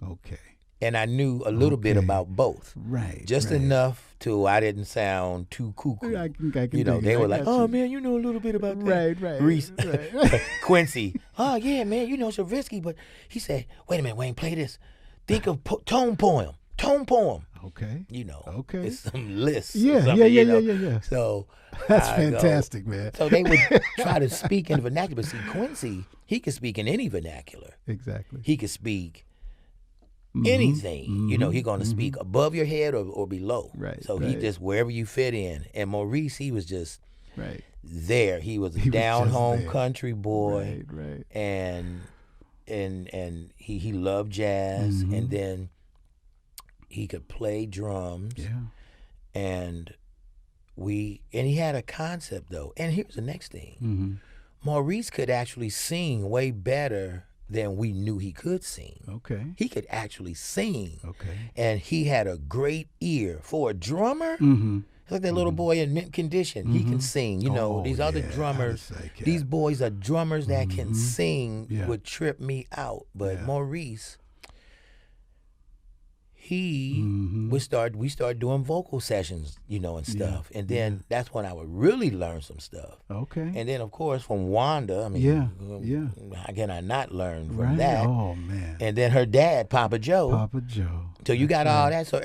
Okay. And I knew a little bit about both. Right. Just enough to I didn't sound too cuckoo. I can they were like, oh, man, you know a little bit about that. Right. Reese, Quincy, oh, yeah, man, you know Stravinsky. But he said, wait a minute, Wayne, play this. Think of tone poem. Okay. Okay. It's some lists. Yeah. So that's fantastic, man. So they would try to speak in vernacular. But see, Quincy, he could speak in any vernacular. Exactly. He could speak anything. He's going to speak above your head or below. Right. So he just wherever you fit in. And Maurice, he was just there. He was a down home country boy. Right. And he loved jazz, and then he could play drums. Yeah. And he had a concept though. And here's the next thing. Maurice could actually sing way better than we knew he could sing. Okay. He could actually sing. Okay. And he had a great ear for a drummer. Like that little boy in mint condition. He can sing. These other drummers, these boys are drummers that can sing would trip me out. But Maurice, we started doing vocal sessions, and stuff. And then that's when I would really learn some stuff. Okay. And then, of course, from Wanda, how can I not learn from that? Oh, man. And then her dad, Papa Joe. Papa Joe. So you got all that. So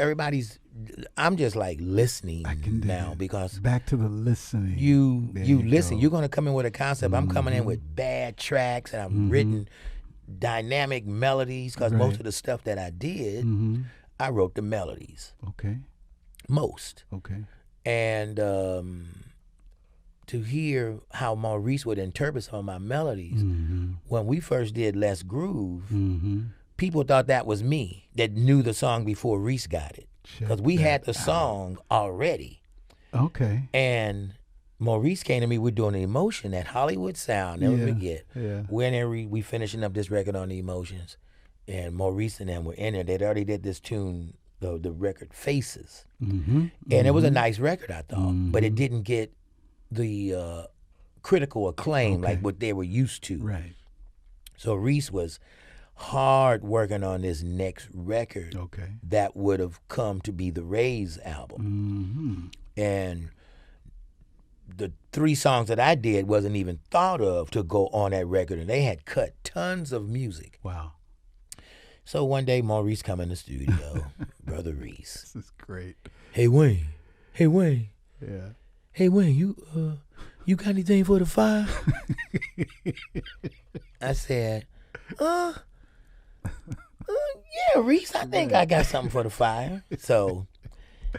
I'm just like listening now because back to the listening. You listen. You're going to come in with a concept. I'm coming in with bad tracks, and I've written dynamic melodies because most of the stuff that I did, I wrote the melodies. Okay. Most. Okay. And to hear how Maurice would interpret some of my melodies, when we first did Let's Groove, people thought that was me that knew the song before Reese got it. Because we had the song already. Okay. And Maurice came to me, we're doing the Emotion at Hollywood Sound, never forget. Yeah. We finishing up this record on the Emotions. And Maurice and them were in there. They'd already did this tune, the record Faces. And it was a nice record, I thought. But it didn't get the critical acclaim like what they were used to. Right. So Reese was hard working on this next record that would have come to be the Rays album. And the 3 songs that I did wasn't even thought of to go on that record. And they had cut tons of music. Wow. So one day Maurice come in the studio, Brother Reese. This is great. Hey Wayne. Yeah. Hey Wayne, you got anything for the fire? I said, yeah, Reese, I think I got something for the fire. So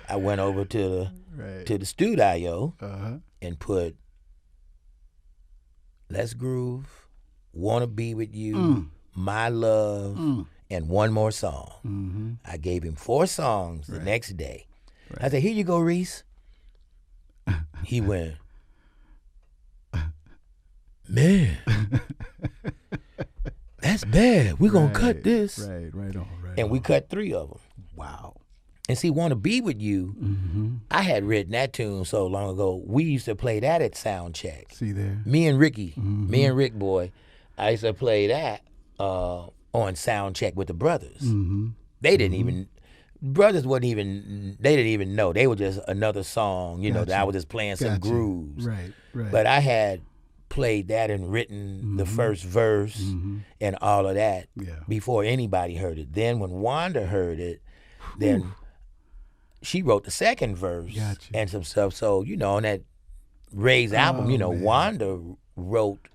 I went over to the studio and put Let's Groove, Wanna Be With You, My Love, and one more song. I gave him 4 songs the next day. I said, here you go, Reese. He went, man, that's bad. We're going to cut this. Right on. And we cut 3 of them. Wow. And see, Wanna Be With You, I had written that tune so long ago. We used to play that at sound check. See there? Me and Ricky, me and Rick Boy, I used to play that on sound check with the brothers. They didn't even, brothers they didn't even know. They were just another song, that I was just playing some grooves. Right. But I had played that and written the first verse and all of that before anybody heard it. Then when Wanda heard it, then she wrote the second verse and some stuff. So, on that Ray's album, Wanda wrote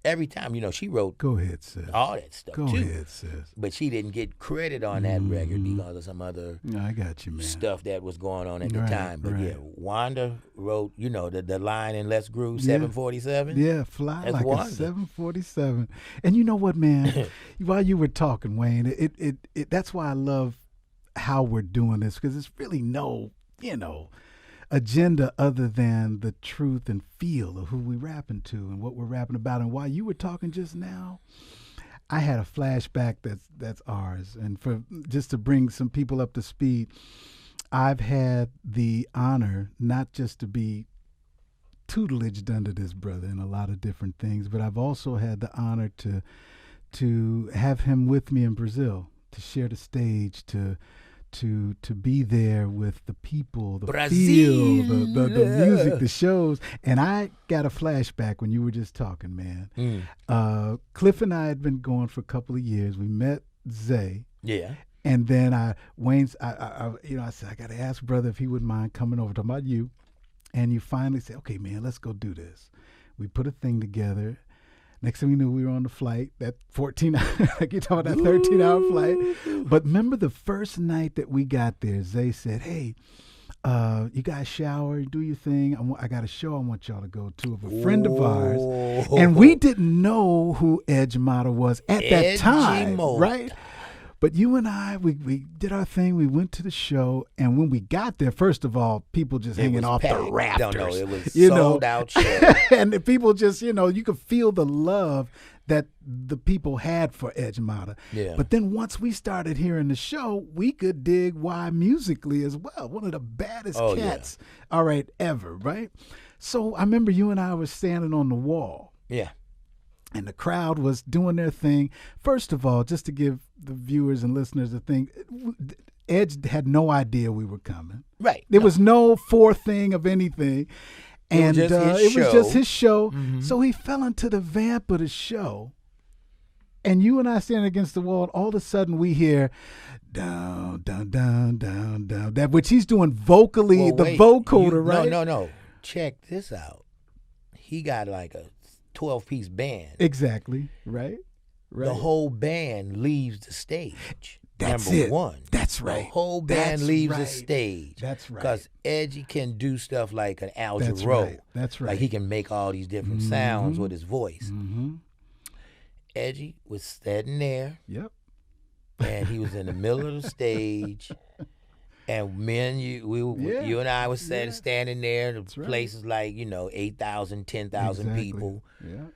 every time, she wrote Go ahead, sis. all that stuff Go too. ahead, sis. But she didn't get credit on that record because of some other I got you, man. stuff that was going on at the time. But yeah, Wanda wrote, the line in Let's Groove, 747. Yeah, fly That's like Wanda. a 747. And you know what, man? While you were talking, Wayne, it that's why I love how we're doing this, because it's really no, agenda other than the truth and feel of who we rapping to and what we're rapping about. And while you were talking just now, I had a flashback that's ours. And for just to bring some people up to speed, I've had the honor not just to be tutelaged under this brother in a lot of different things, but I've also had the honor to have him with me in Brazil, to share the stage, to be there with the people, the feel, the music, the shows. And I got a flashback when you were just talking, man. Cliff and I had been going for a couple of years. We met Zay. Yeah. And then I said, I got to ask brother if he wouldn't mind coming over, talking about you. And you finally said, okay, man, let's go do this. We put a thing together. Next thing we knew, we were on the flight, that 14 hour, like you're talking about that 13-hour flight. But remember the first night that we got there, Zay said, hey, you guys shower, do your thing. I got a show I want y'all to go to of a friend of ours. And we didn't know who Edge Mata was at that time, right? But you and I, we did our thing. We went to the show, and when we got there, first of all, people just hanging off the rafters. No, it was sold out show. And the people just, you could feel the love that the people had for Edge Mata. Yeah. But then once we started hearing the show, we could dig why musically as well. One of the baddest cats, all right, ever, right? So I remember you and I were standing on the wall. Yeah. And the crowd was doing their thing. First of all, just to give the viewers and listeners a thing, Edge had no idea we were coming. Right. There was no forething of anything. And it was just his show. Mm-hmm. So he fell into the vamp of the show. And you and I standing against the wall, and all of a sudden we hear down, down, down, down, down. That which he's doing vocally, the vocoder, right? No. Check this out. He got like a 12-piece band. Exactly. Right. The whole band leaves the stage. That's number it. one. That's right. The whole band leaves the stage. That's right. Because Edgy can do stuff like an Al Jarreau. That's right. Like he can make all these different sounds with his voice. Mm-hmm. Edgy was standing there. Yep. And he was in the middle of the stage. And you and I was standing there. The place is like, 8,000, 10,000 people. Yeah.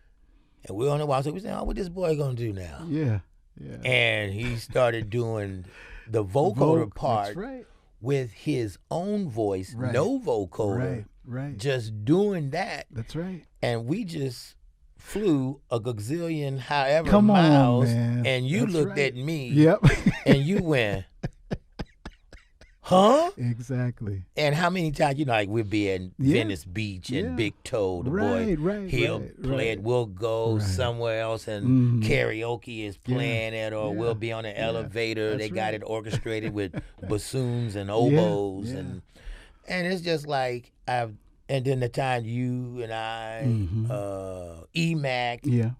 And we on the wall. So we said, what this boy going to do now? Yeah. And he started doing the vocoder part with his own voice, no vocoder. Right. Just doing that. That's right. And we just flew a gazillion however miles. Man. And you looked at me. Yep. And you went, huh? Exactly. And how many times, like we'd be in Venice Beach and Big Toe, the boy, he'll play it. We'll go somewhere else and karaoke is playing it, or we'll be on an elevator. They got it orchestrated with bassoons and oboes. And it's just like, and then the time you and I, EMAC,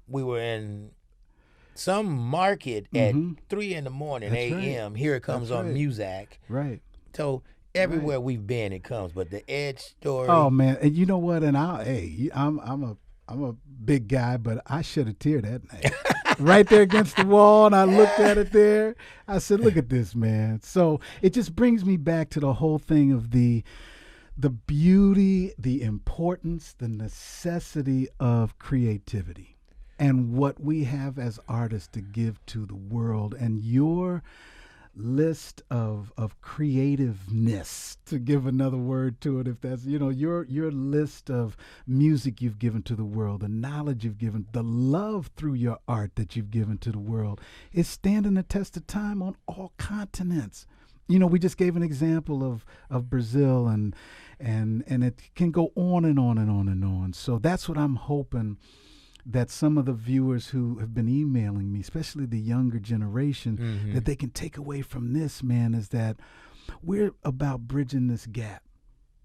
we were in some market at 3 in the morning, a.m. Here it comes on Muzak. Right. So everywhere we've been, it comes. But the Edge story. Oh man, and you know what? And I'm a big guy, but I shed a tear that night. Right there against the wall, and I looked at it there. I said, "Look at this, man." So it just brings me back to the whole thing of the beauty, the importance, the necessity of creativity, and what we have as artists to give to the world. And your list of creativeness, to give another word to it, if that's, your list of music you've given to the world, the knowledge you've given, the love through your art that you've given to the world, is standing the test of time on all continents. We just gave an example of Brazil, and it can go on and on and on and on. So that's what I'm hoping that some of the viewers who have been emailing me, especially the younger generation, that they can take away from this, man, is that we're about bridging this gap.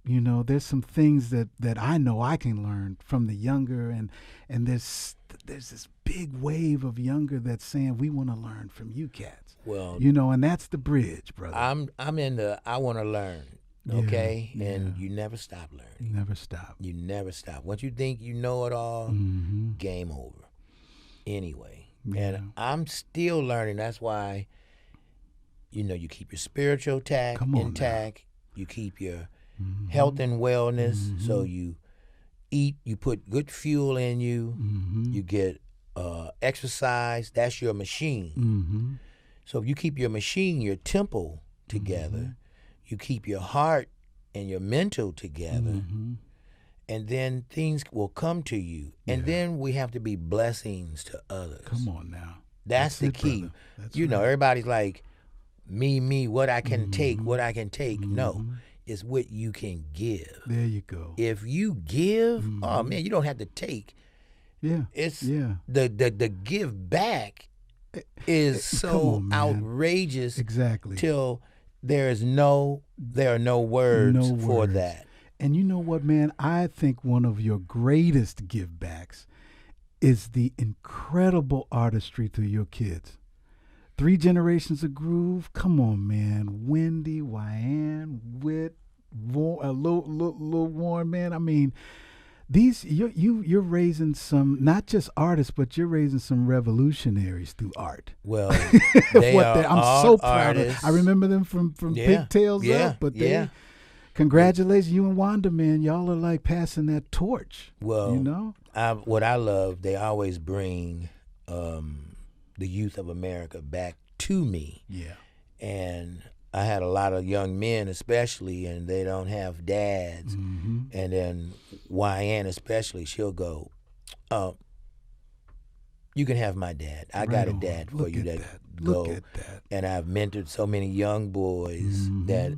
There's some things that I know I can learn from the younger, and there's this big wave of younger that's saying we want to learn from you cats. Well, and that's the bridge, brother. I'm in the I want to learn. Okay, and you never stop learning. Never stop. You never stop. Once you think you know it all, game over. Anyway, and I'm still learning. That's why, you keep your spiritual intact. You keep your health and wellness. So you eat. You put good fuel in you. You get exercise. That's your machine. So if you keep your machine, your temple together. You keep your heart and your mental together, and then things will come to you. And then we have to be blessings to others. Come on now. That's the key. Everybody's like, me, what I can take, what I can take. No, it's what you can give. There you go. If you give, oh man, you don't have to take. Yeah. It's the give back is so outrageous. Exactly. Till there are no words for that. And you know what, man? I think one of your greatest give backs is the incredible artistry through your kids. 3 generations of groove. Come on, man. Wendy, Wyann, Whit, Lil Warren, man. I mean, these you're raising some, not just artists, but you're raising some revolutionaries through art. Well, I'm so proud of. I remember them from Pigtails Up, but congratulations, you and Wanda, man. Y'all are like passing that torch. Well, what I love, they always bring the youth of America back to me. Yeah, and I had a lot of young men, especially, and they don't have dads. And then Wyann, especially, she'll go, you can have my dad. I got a dad for you that go. Look at that. And I've mentored so many young boys that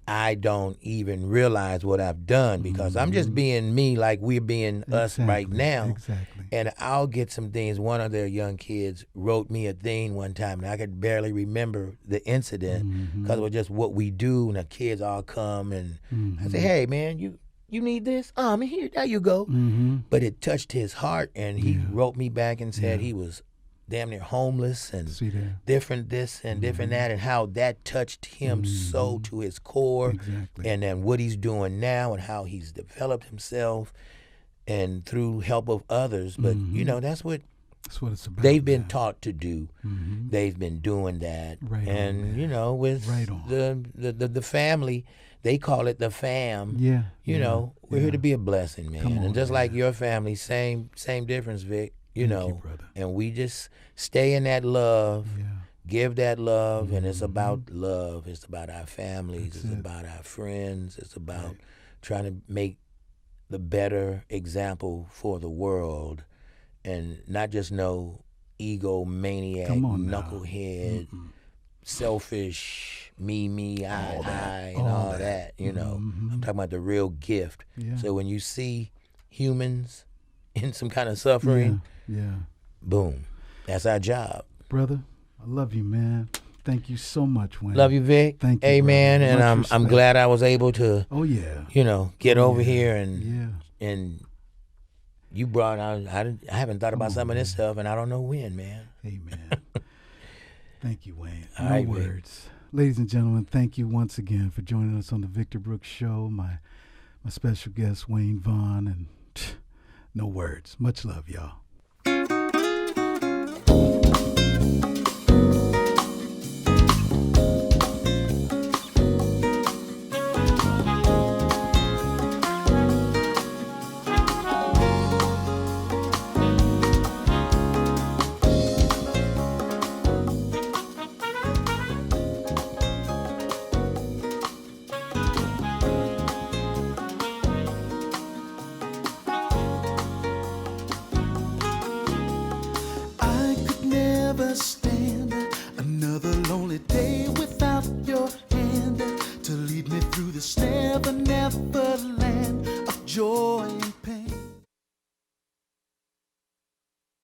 I don't even realize what I've done because I'm just being me like we're being us right now. Exactly. And I'll get some things. One of their young kids wrote me a thing one time, and I could barely remember the incident because it was just what we do, and the kids all come, and I say, hey, man, you need this? Here, there you go. But it touched his heart, and he wrote me back and said he was damn near homeless and different this and different that, and how that touched him so to his core, and then what he's doing now and how he's developed himself and through help of others. But you know, that's what it's about. They've been taught to do. They've been doing that, and you know, with the family, they call it the fam. You know, we're here to be a blessing, man. And just like your family, same difference, Vic. You know, and we just stay in that love, give that love, and it's about love. It's about our families. It's about our friends. It's about trying to make the better example for the world, and not just no egomaniac, knucklehead, selfish, me, I, and all that. You know, I'm talking about the real gift. So when you see humans in some kind of suffering, boom, that's our job. Brother, I love you, man. Thank you so much, Wayne. Love you, Vic. Thank you, hey, brother. Man, and I'm glad I was able to. You know, get over here and you brought out. I haven't thought about some of this stuff, and I don't know when, man. Amen. Thank you, Wayne. All no right, words, Vic. Ladies and gentlemen. Thank you once again for joining us on the Victor Brooks Show. My special guest, Wayne Vaughn, and no words. Much love, y'all. Stand another lonely day without your hand to lead me through this never land of joy.